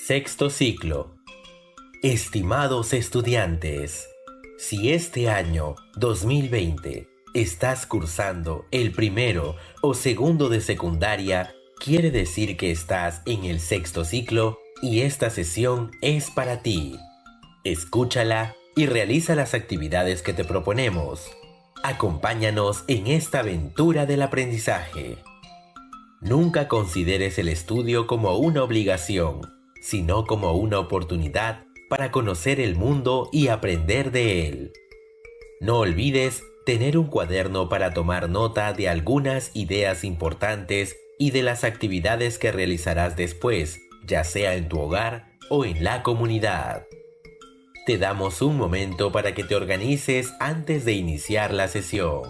Sexto ciclo. Estimados estudiantes, si este año 2020 estás cursando el primero o segundo de secundaria, quiere decir que estás en el sexto ciclo y esta sesión es para ti. Escúchala y realiza las actividades que te proponemos. Acompáñanos en esta aventura del aprendizaje. Nunca consideres el estudio como una obligación, sino como una oportunidad para conocer el mundo y aprender de él. No olvides tener un cuaderno para tomar nota de algunas ideas importantes y de las actividades que realizarás después, ya sea en tu hogar o en la comunidad. Te damos un momento para que te organices antes de iniciar la sesión.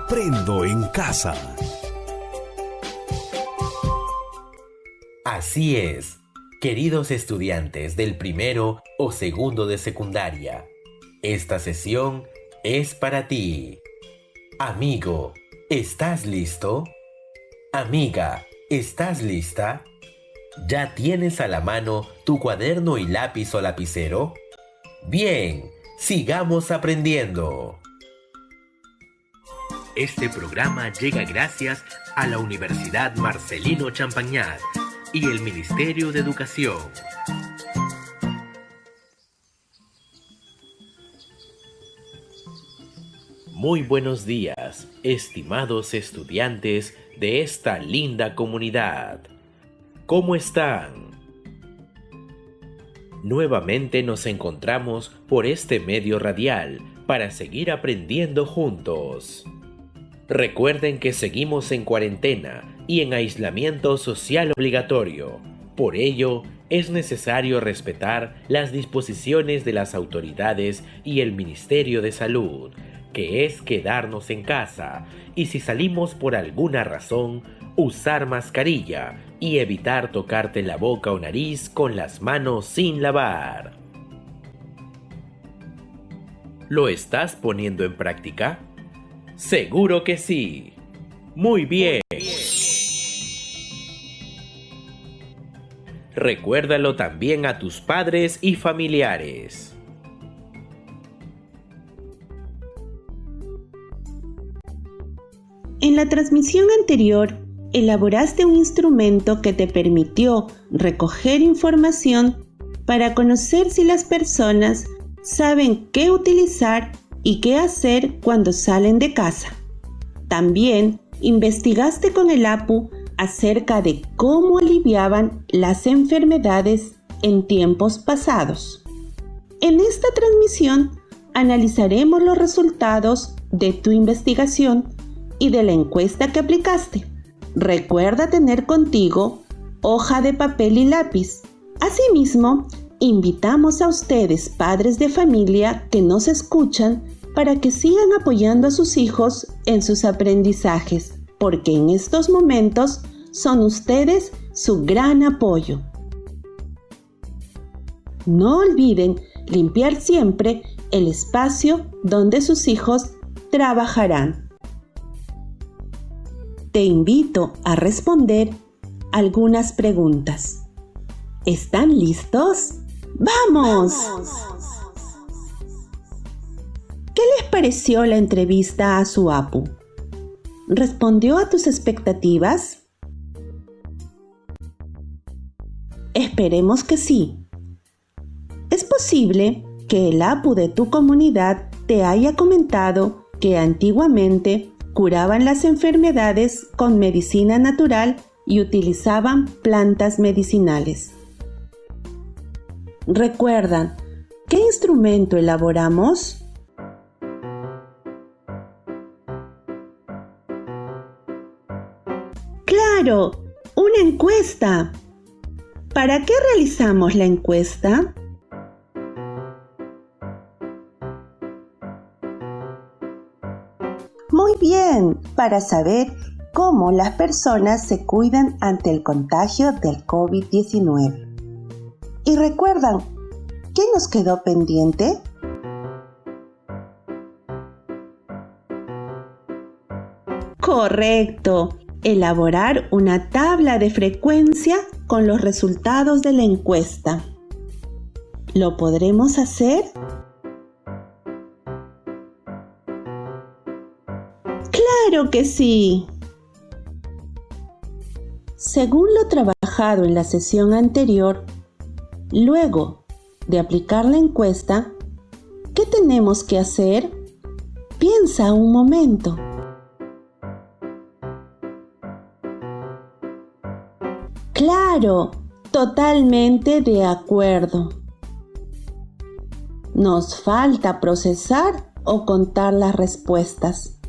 Aprendo en casa. Así es, queridos estudiantes del primero o segundo de secundaria, esta sesión es para ti. Amigo, ¿estás listo? Amiga, ¿estás lista? ¿Ya tienes a la mano tu cuaderno y lápiz o lapicero? Bien, sigamos aprendiendo. Este programa llega gracias a la Universidad Marcelino Champagnat y el Ministerio de Educación. Muy buenos días, estimados estudiantes de esta linda comunidad. ¿Cómo están? Nuevamente nos encontramos por este medio radial para seguir aprendiendo juntos. Recuerden que seguimos en cuarentena y en aislamiento social obligatorio. Por ello, es necesario respetar las disposiciones de las autoridades y el Ministerio de Salud, que es quedarnos en casa y si salimos por alguna razón, usar mascarilla y evitar tocarte la boca o nariz con las manos sin lavar. ¿Lo estás poniendo en práctica? ¡Seguro que sí! ¡Muy bien! Recuérdalo también a tus padres y familiares. En la transmisión anterior, elaboraste un instrumento que te permitió recoger información para conocer si las personas saben qué utilizar y qué hacer cuando salen de casa. También investigaste con el APU acerca de cómo aliviaban las enfermedades en tiempos pasados. En esta transmisión analizaremos los resultados de tu investigación y de la encuesta que aplicaste. Recuerda tener contigo hoja de papel y lápiz. Asimismo, invitamos a ustedes, padres de familia que nos escuchan, para que sigan apoyando a sus hijos en sus aprendizajes, porque en estos momentos son ustedes su gran apoyo. No olviden limpiar siempre el espacio donde sus hijos trabajarán. Te invito a responder algunas preguntas. ¿Están listos? ¡Vamos! ¿Qué les pareció la entrevista a su APU? ¿Respondió a tus expectativas? Esperemos que sí. Es posible que el APU de tu comunidad te haya comentado que antiguamente curaban las enfermedades con medicina natural y utilizaban plantas medicinales. ¿Recuerdan qué instrumento elaboramos? ¡Claro! ¡Una encuesta! ¿Para qué realizamos la encuesta? Muy bien, para saber cómo las personas se cuidan ante el contagio del COVID-19. ¿Y recuerdan qué nos quedó pendiente? Correcto, elaborar una tabla de frecuencia con los resultados de la encuesta. ¿Lo podremos hacer? ¡Claro que sí! Según lo trabajado en la sesión anterior, luego de aplicar la encuesta, ¿qué tenemos que hacer? Piensa un momento. Claro, totalmente de acuerdo. Nos falta procesar o contar las respuestas.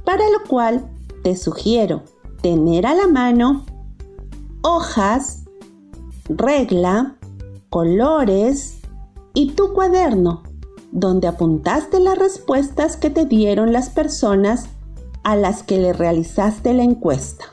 Para lo cual te sugiero tener a la mano hojas, regla, colores y tu cuaderno, donde apuntaste las respuestas que te dieron las personas a las que le realizaste la encuesta.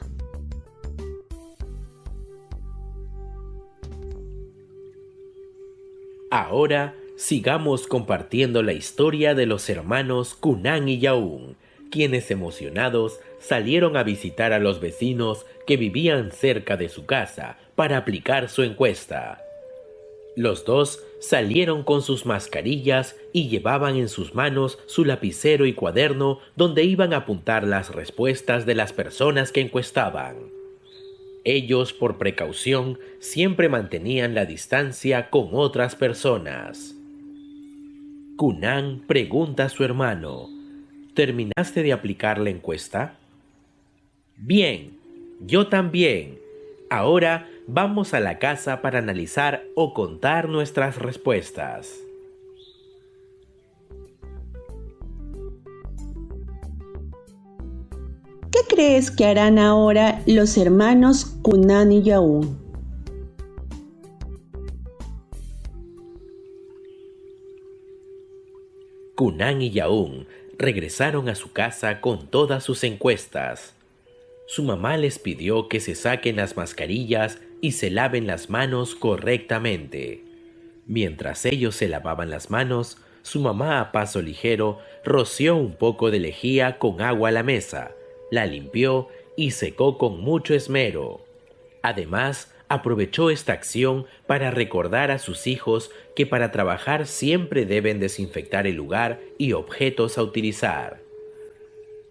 Ahora sigamos compartiendo la historia de los hermanos Cunan y Yaún, quienes emocionados salieron a visitar a los vecinos que vivían cerca de su casa para aplicar su encuesta. Los dos salieron con sus mascarillas y llevaban en sus manos su lapicero y cuaderno donde iban a apuntar las respuestas de las personas que encuestaban. Ellos, por precaución, siempre mantenían la distancia con otras personas. Cunan pregunta a su hermano: ¿terminaste de aplicar la encuesta? Bien, yo también. Ahora vamos a la casa para analizar o contar nuestras respuestas. ¿Qué crees que harán ahora los hermanos Cunan y Yaún? Cunan y Yaún regresaron a su casa con todas sus encuestas. Su mamá les pidió que se saquen las mascarillas y se laven las manos correctamente. Mientras ellos se lavaban las manos, su mamá a paso ligero roció un poco de lejía con agua a la mesa, la limpió y secó con mucho esmero. Además, aprovechó esta acción para recordar a sus hijos que para trabajar siempre deben desinfectar el lugar y objetos a utilizar.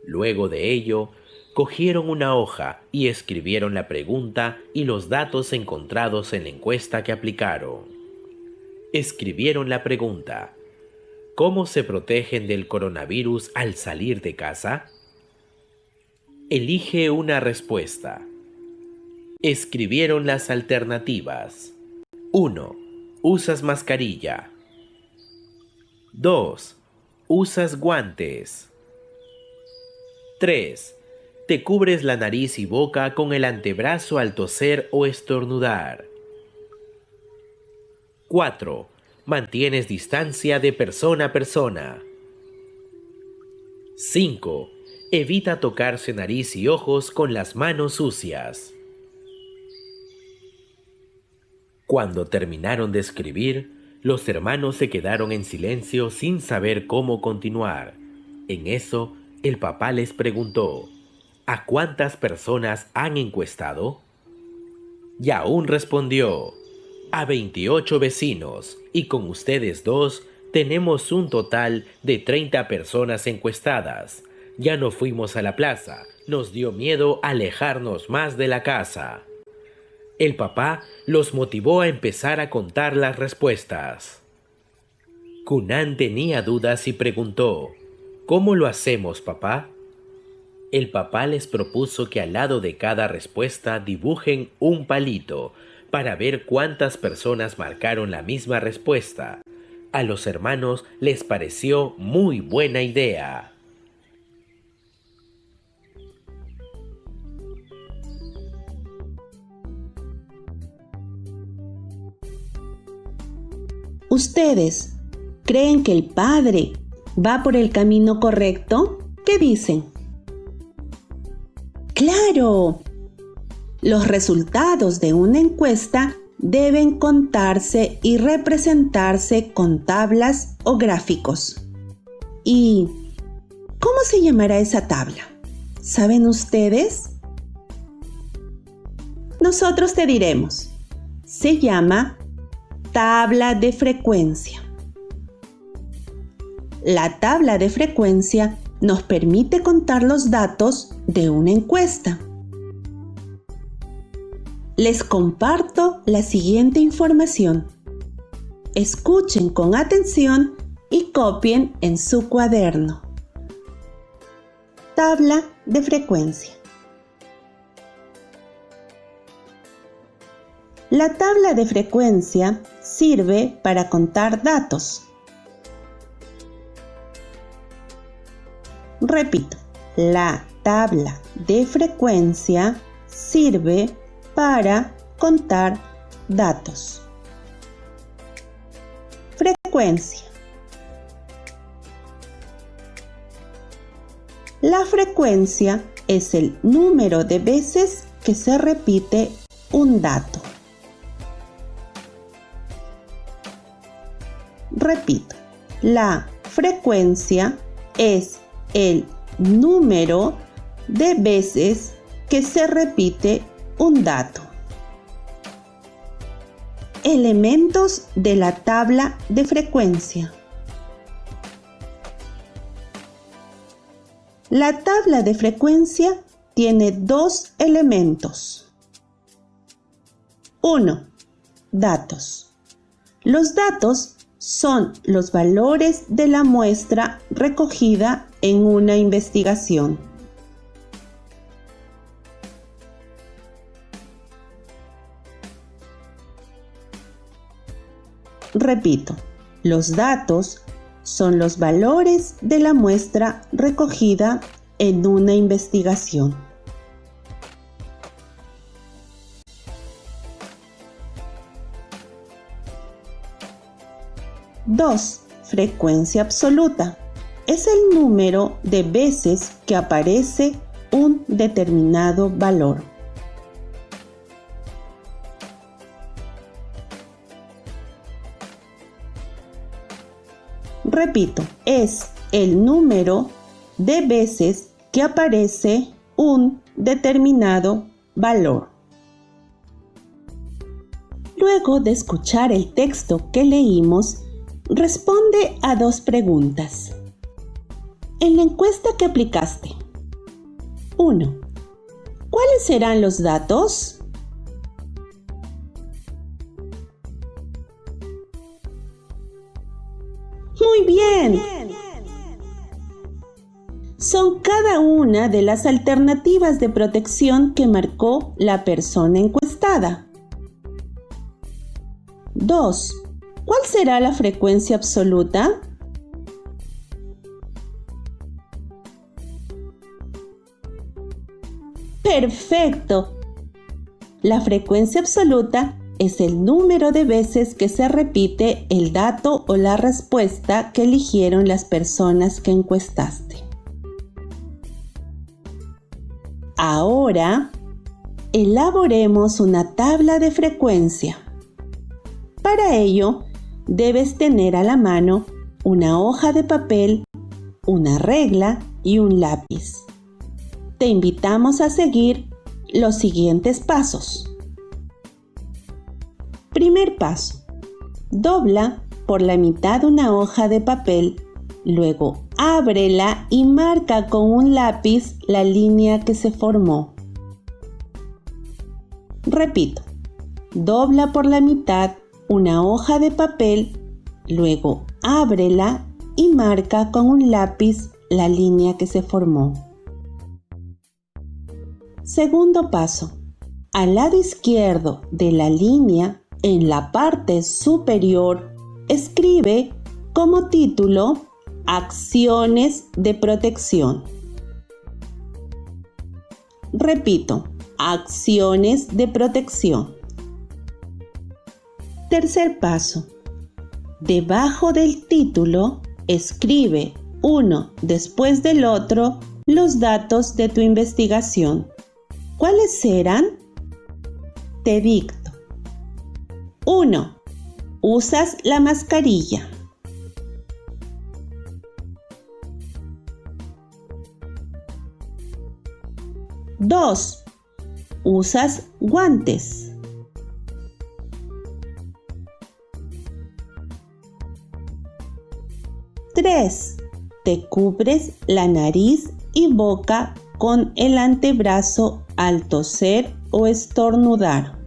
Luego de ello, cogieron una hoja y escribieron la pregunta y los datos encontrados en la encuesta que aplicaron. Escribieron la pregunta: ¿cómo se protegen del coronavirus al salir de casa? Elige una respuesta. Escribieron las alternativas. 1. Usas mascarilla. 2. Usas guantes. 3. Te cubres la nariz y boca con el antebrazo al toser o estornudar. 4. Mantienes distancia de persona a persona. 5. Evita tocarse nariz y ojos con las manos sucias. Cuando terminaron de escribir, los hermanos se quedaron en silencio sin saber cómo continuar. En eso, el papá les preguntó: ¿a cuántas personas han encuestado? Yaún respondió: a 28 vecinos, y con ustedes dos tenemos un total de 30 personas encuestadas. Ya no fuimos a la plaza, nos dio miedo alejarnos más de la casa. El papá los motivó a empezar a contar las respuestas. Cunan tenía dudas y preguntó: ¿cómo lo hacemos, papá? El papá les propuso que al lado de cada respuesta dibujen un palito para ver cuántas personas marcaron la misma respuesta. A los hermanos les pareció muy buena idea. ¿Ustedes creen que el padre va por el camino correcto? ¿Qué dicen? ¡Claro! Los resultados de una encuesta deben contarse y representarse con tablas o gráficos. ¿Y cómo se llamará esa tabla? ¿Saben ustedes? Nosotros te diremos. Se llama tabla de frecuencia. La tabla de frecuencia nos permite contar los datos de una encuesta. Les comparto la siguiente información. Escuchen con atención y copien en su cuaderno. Tabla de frecuencia. La tabla de frecuencia sirve para contar datos. Repito, la tabla de frecuencia sirve para contar datos. Frecuencia. La frecuencia es el número de veces que se repite un dato. Repito, la frecuencia es el número de veces que se repite un dato. Elementos de la tabla de frecuencia. La tabla de frecuencia tiene dos elementos. 1. Datos. Los datos son los valores de la muestra recogida en una investigación. Repito, los datos son los valores de la muestra recogida en una investigación. 2. Frecuencia absoluta. Es el número de veces que aparece un determinado valor. Repito, es el número de veces que aparece un determinado valor. Luego de escuchar el texto que leímos, responde a dos preguntas. En la encuesta que aplicaste. 1. ¿Cuáles serán los datos? Muy bien. Son cada una de las alternativas de protección que marcó la persona encuestada. 2. ¿Cuál será la frecuencia absoluta? ¡Perfecto! La frecuencia absoluta es el número de veces que se repite el dato o la respuesta que eligieron las personas que encuestaste. Ahora, elaboremos una tabla de frecuencia. Para ello, debes tener a la mano una hoja de papel, una regla y un lápiz. Te invitamos a seguir los siguientes pasos. Primer paso. Dobla por la mitad una hoja de papel, luego ábrela y marca con un lápiz la línea que se formó. Repito, dobla por la mitad una hoja de papel, luego ábrela y marca con un lápiz la línea que se formó. Segundo paso. Al lado izquierdo de la línea, en la parte superior, escribe como título Acciones de protección. Repito, acciones de protección. Tercer paso. Debajo del título, escribe uno después del otro los datos de tu investigación. ¿Cuáles eran? Te dicto. 1. Usas la mascarilla. 2. Usas guantes. 3. Te cubres la nariz y boca con el antebrazo al toser o estornudar.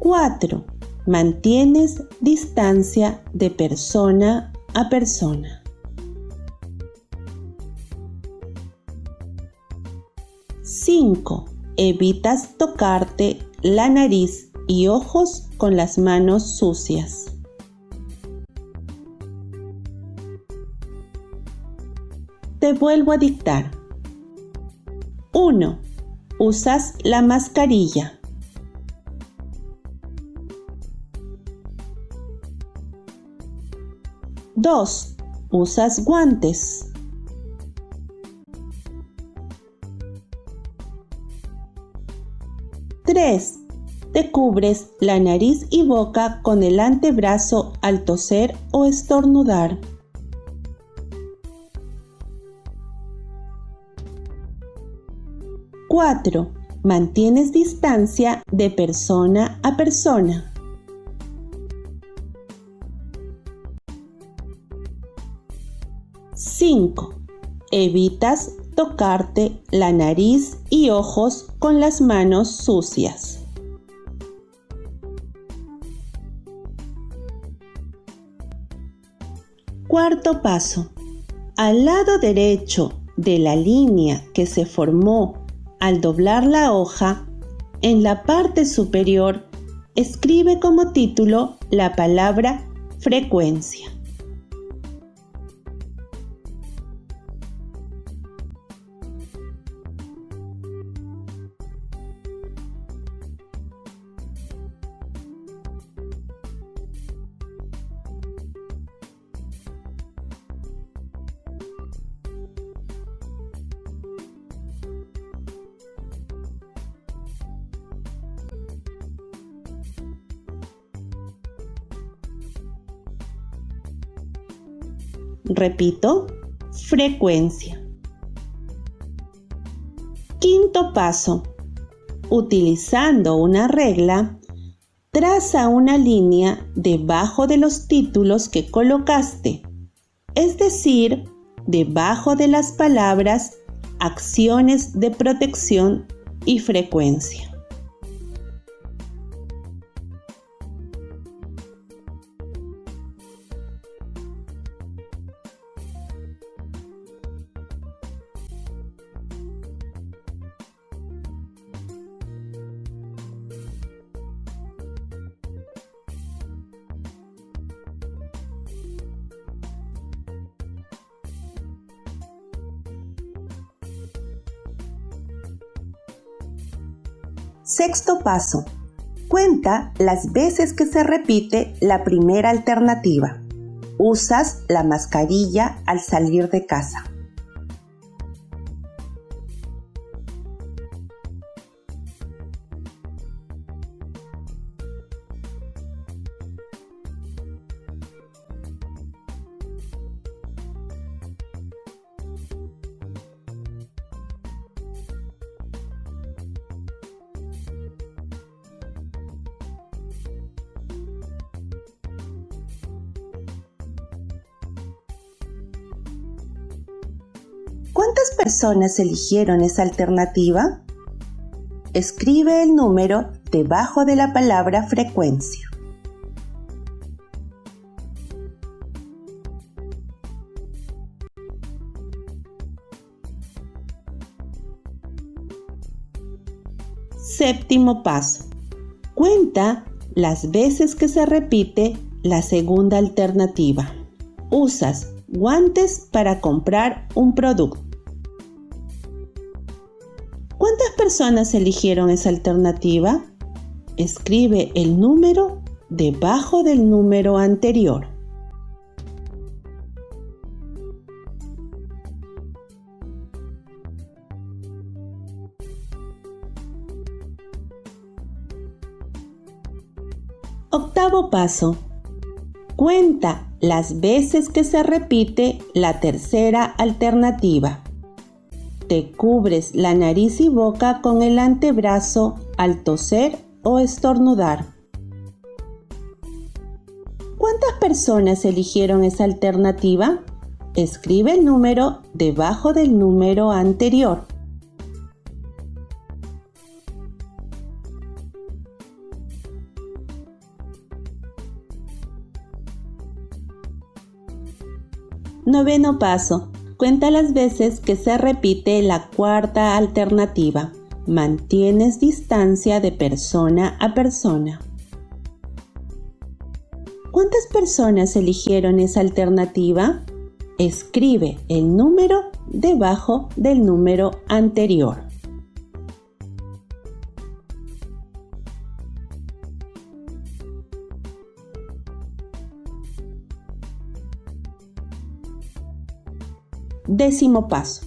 4. Mantienes distancia de persona a persona. 5. Evitas tocarte la nariz y ojos con las manos sucias. Te vuelvo a dictar. 1. Usas la mascarilla. 2. Usas guantes. 3. Te cubres la nariz y boca con el antebrazo al toser o estornudar. 4. Mantienes distancia de persona a persona. 5. Evitas tocarte la nariz y ojos con las manos sucias. Cuarto paso. Al lado derecho de la línea que se formó al doblar la hoja, en la parte superior, escribe como título la palabra frecuencia. Repito, frecuencia. Quinto paso. Utilizando una regla, traza una línea debajo de los títulos que colocaste, es decir, debajo de las palabras acciones de protección y frecuencia. Sexto paso. Cuenta las veces que se repite la primera alternativa. Usas la mascarilla al salir de casa. ¿Cuántas personas eligieron esa alternativa? Escribe el número debajo de la palabra frecuencia. Séptimo paso. Cuenta las veces que se repite la segunda alternativa. Usas guantes para comprar un producto. ¿Cuántas personas eligieron esa alternativa? Escribe el número debajo del número anterior. Octavo paso. Cuenta las veces que se repite la tercera alternativa. Te cubres la nariz y boca con el antebrazo al toser o estornudar. ¿Cuántas personas eligieron esa alternativa? Escribe el número debajo del número anterior. Noveno paso. Cuenta las veces que se repite la cuarta alternativa. Mantienes distancia de persona a persona. ¿Cuántas personas eligieron esa alternativa? Escribe el número debajo del número anterior. Décimo paso.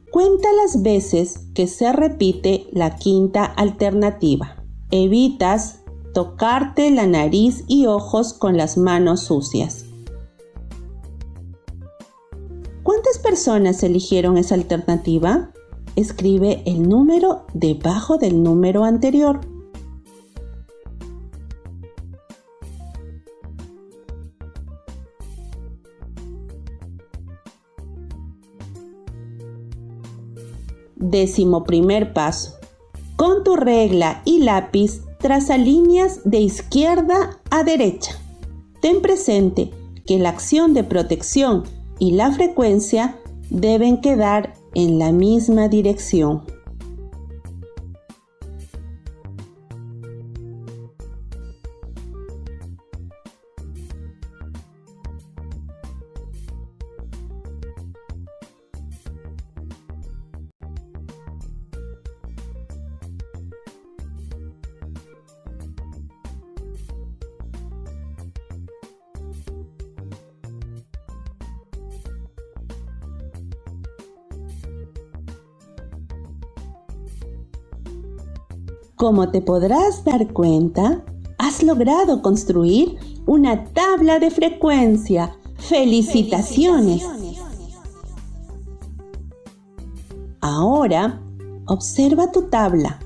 Cuenta las veces que se repite la quinta alternativa. Evitas tocarte la nariz y ojos con las manos sucias. ¿Cuántas personas eligieron esa alternativa? Escribe el número debajo del número anterior. Décimo primer paso. Con tu regla y lápiz, traza líneas de izquierda a derecha. Ten presente que la acción de protección y la frecuencia deben quedar en la misma dirección. Como te podrás dar cuenta, has logrado construir una tabla de frecuencia. ¡Felicitaciones! Ahora, observa tu tabla.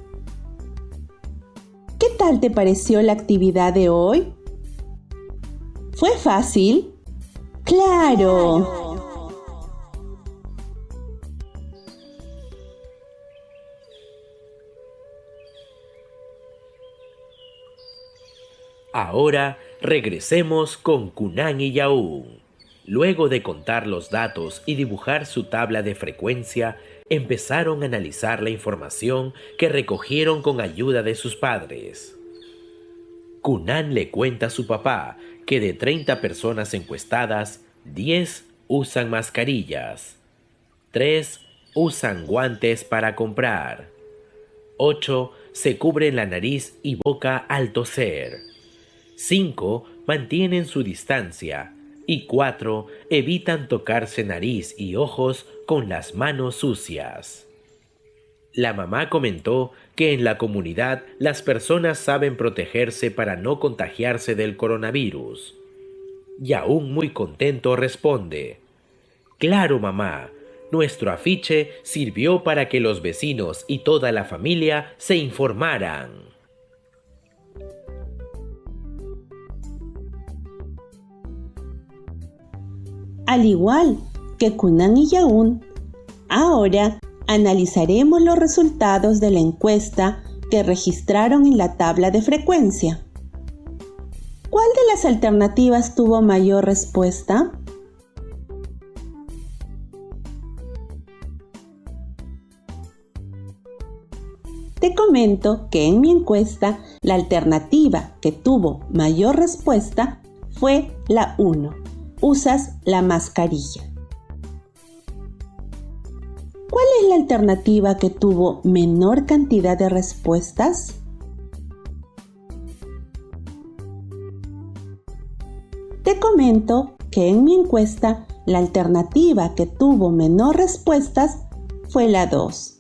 ¿Qué tal te pareció la actividad de hoy? ¿Fue fácil? ¡Claro! Ahora regresemos con Cunan y Yaún. Luego de contar los datos y dibujar su tabla de frecuencia, empezaron a analizar la información que recogieron con ayuda de sus padres. Cunan le cuenta a su papá que de 30 personas encuestadas, 10 usan mascarillas, 3 usan guantes para comprar, 8 se cubren la nariz y boca al toser, 5 mantienen su distancia y 4 evitan tocarse nariz y ojos con las manos sucias. La mamá comentó que en la comunidad las personas saben protegerse para no contagiarse del coronavirus. Yaún, muy contento, responde: «Claro, mamá, nuestro afiche sirvió para que los vecinos y toda la familia se informaran». Al igual que Cunan y Yaún, ahora analizaremos los resultados de la encuesta que registraron en la tabla de frecuencia. ¿Cuál de las alternativas tuvo mayor respuesta? Te comento que en mi encuesta la alternativa que tuvo mayor respuesta fue la 1. Usas la mascarilla. ¿Cuál es la alternativa que tuvo menor cantidad de respuestas? Te comento que en mi encuesta la alternativa que tuvo menor respuestas fue la 2.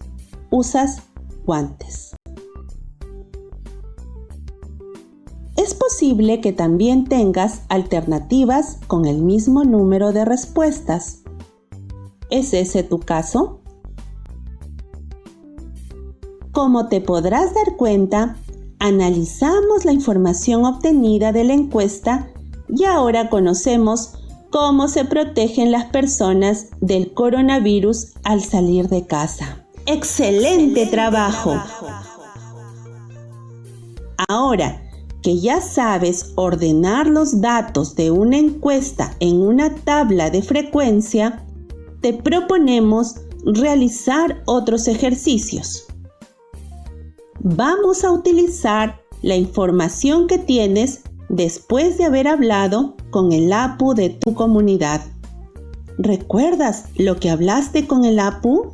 Usas guantes. Es posible que también tengas alternativas con el mismo número de respuestas. ¿Es ese tu caso? Como te podrás dar cuenta, analizamos la información obtenida de la encuesta y ahora conocemos cómo se protegen las personas del coronavirus al salir de casa. ¡Excelente trabajo! Ahora que ya sabes ordenar los datos de una encuesta en una tabla de frecuencia, te proponemos realizar otros ejercicios. Vamos a utilizar la información que tienes después de haber hablado con el APU de tu comunidad. ¿Recuerdas lo que hablaste con el APU?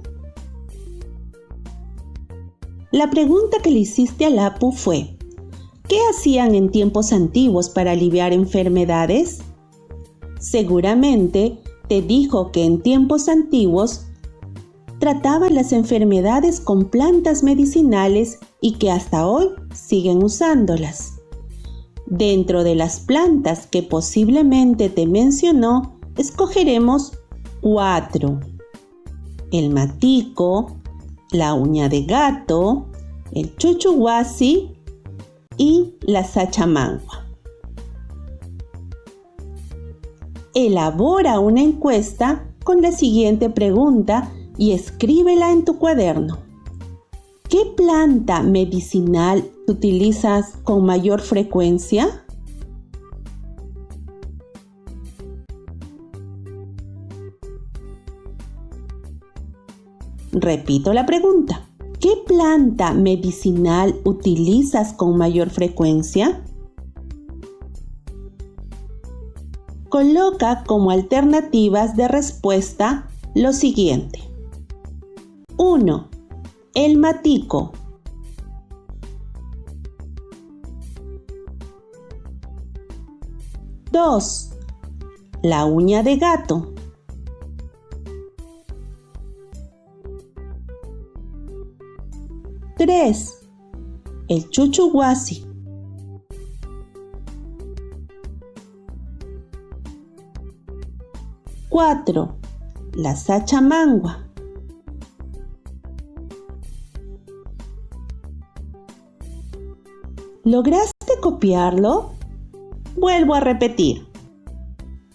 La pregunta que le hiciste al APU fue: ¿qué hacían en tiempos antiguos para aliviar enfermedades? Seguramente te dijo que en tiempos antiguos trataban las enfermedades con plantas medicinales y que hasta hoy siguen usándolas. Dentro de las plantas que posiblemente te mencionó, escogeremos 4: el matico, la uña de gato, el chuchuhuasi y la sachamangua. Elabora una encuesta con la siguiente pregunta y escríbela en tu cuaderno. ¿Qué planta medicinal utilizas con mayor frecuencia? Repito la pregunta. ¿Qué planta medicinal utilizas con mayor frecuencia? Coloca como alternativas de respuesta lo siguiente. 1. El matico. 2. La uña de gato. 3. El chuchuhuasi. 4. La sachamangua. ¿Lograste copiarlo? Vuelvo a repetir.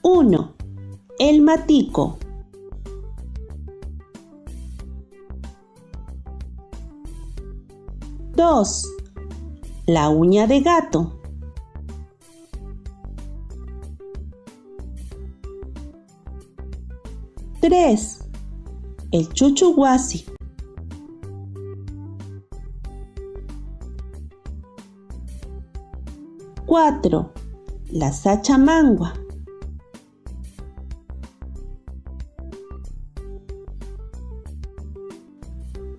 1. El matico. 2. La uña de gato. 3. El chuchuhuasi. 4. La sachamangua.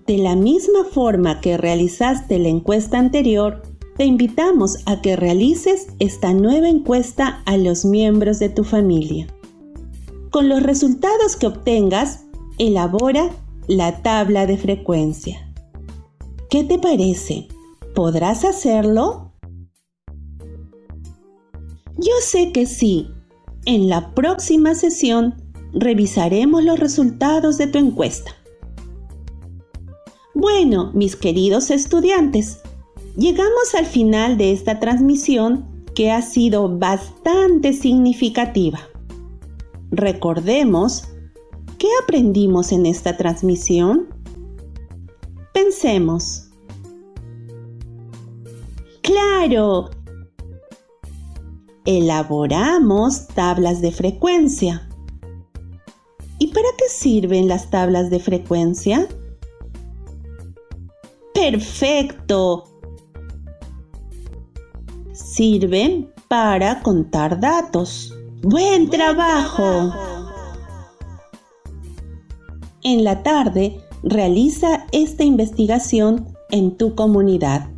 De la misma forma que realizaste la encuesta anterior, te invitamos a que realices esta nueva encuesta a los miembros de tu familia. Con los resultados que obtengas, elabora la tabla de frecuencia. ¿Qué te parece? ¿Podrás hacerlo? Yo sé que sí. En la próxima sesión revisaremos los resultados de tu encuesta. Bueno, mis queridos estudiantes, llegamos al final de esta transmisión que ha sido bastante significativa. Recordemos, ¿qué aprendimos en esta transmisión? Pensemos. ¡Claro! Elaboramos tablas de frecuencia. ¿Y para qué sirven las tablas de frecuencia? ¡Perfecto! Sirven para contar datos. ¡Buen trabajo! En la tarde, realiza esta investigación en tu comunidad.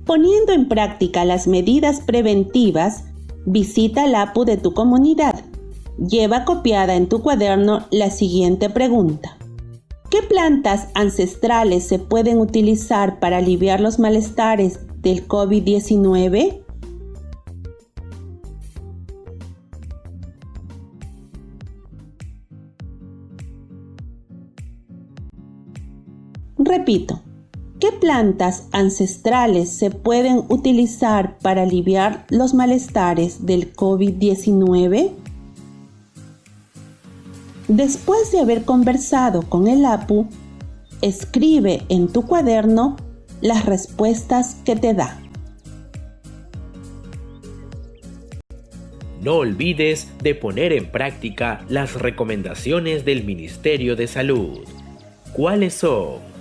Poniendo en práctica las medidas preventivas, visita el APU de tu comunidad. Lleva copiada en tu cuaderno la siguiente pregunta. ¿Qué plantas ancestrales se pueden utilizar para aliviar los malestares del COVID-19? Repito, ¿qué plantas ancestrales se pueden utilizar para aliviar los malestares del COVID-19? Después de haber conversado con el APU, escribe en tu cuaderno las respuestas que te da. No olvides de poner en práctica las recomendaciones del Ministerio de Salud. ¿Cuáles son?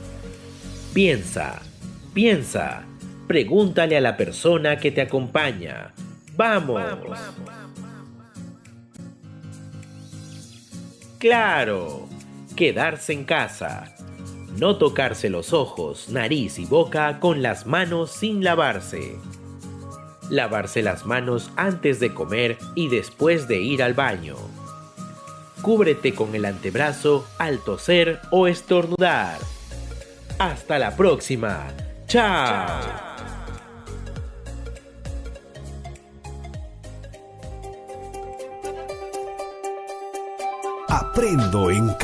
Piensa, pregúntale a la persona que te acompaña. ¡Vamos! Claro, quedarse en casa. No tocarse los ojos, nariz y boca con las manos sin lavarse. Lavarse las manos antes de comer y después de ir al baño. Cúbrete con el antebrazo al toser o estornudar. ¡Hasta la próxima! ¡Chao! Aprendo en casa.